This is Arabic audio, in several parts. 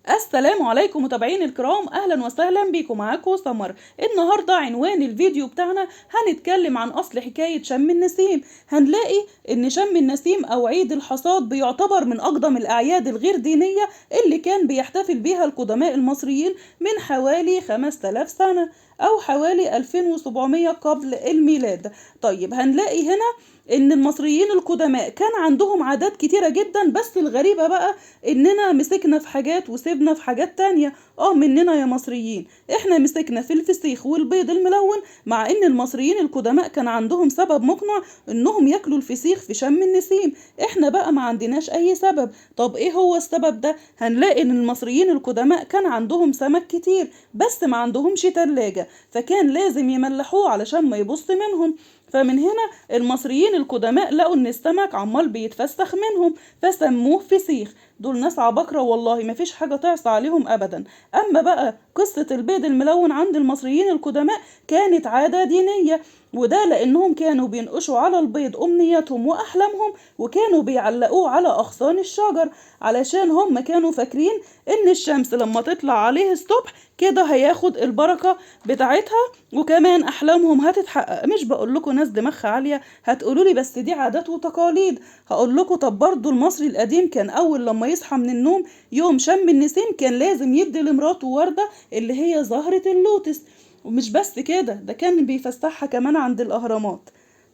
السلام عليكم متابعين الكرام، اهلا وسهلا بيكم. معاكم سمر. النهارده عنوان الفيديو بتاعنا هنتكلم عن اصل حكايه شم النسيم. هنلاقي ان شم النسيم او عيد الحصاد بيعتبر من اقدم الاعياد الغير دينيه اللي كان بيحتفل بيها القدماء المصريين من حوالي 5000 سنه او حوالي 2700 قبل الميلاد. طيب هنلاقي هنا ان المصريين القدماء كان عندهم عادات كتيرة جدا، بس الغريبة بقى اننا مسكنا في حاجات وسيبنا في حاجات تانية. مننا يا مصريين، احنا مسكنا في الفسيخ والبيض الملون، مع ان المصريين القدماء كان عندهم سبب مقنع انهم ياكلوا الفسيخ في شم النسيم. احنا بقى ما عندناش اي سبب. طب ايه هو السبب ده؟ هنلاقي ان المصريين القدماء كان عندهم سمك كتير بس ما عندهمش تلاجة، فكان لازم يملحوه علشان ما يبص منهم. فمن هنا المصريين القدماء لقوا ان السمك عمال بيتفسخ منهم فسموه فسيخ. دول ناس عباقرة والله، مفيش حاجة تعصى عليهم ابدا. اما بقى قصة البيض الملون عند المصريين القدماء كانت عادة دينية، وده لانهم كانوا بينقشوا على البيض امنياتهم واحلامهم، وكانوا بيعلقوه على اغصان الشجر علشان هم كانوا فاكرين ان الشمس لما تطلع عليه الصبح كده هياخد البركة بتاعتها، وكمان احلامهم هتتحقق. مش بقول لكم ناس دماغها عالية؟ هتقولوا لي بس دي عادات وتقاليد. هقول لكم طب برضو المصري القديم كان اول لما يصحى من النوم يوم شم النسيم كان لازم يدي لمراته وردة اللي هي زهرة اللوتس. ومش بس كده، ده كان بيفسحها كمان عند الاهرامات.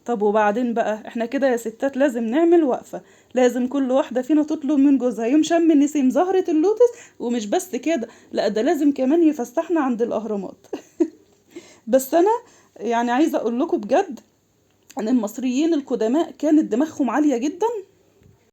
طب وبعدين بقى احنا كده يا ستات لازم نعمل وقفة. لازم كل واحدة فينا تطلب من جوزها يوم شم النسيم زهرة اللوتس. ومش بس كده، لا ده لازم كمان يفسحنا عند الأهرامات. بس أنا يعني عايزة أقول لكم بجد أن المصريين القدماء كانت دماغهم عالية جدا،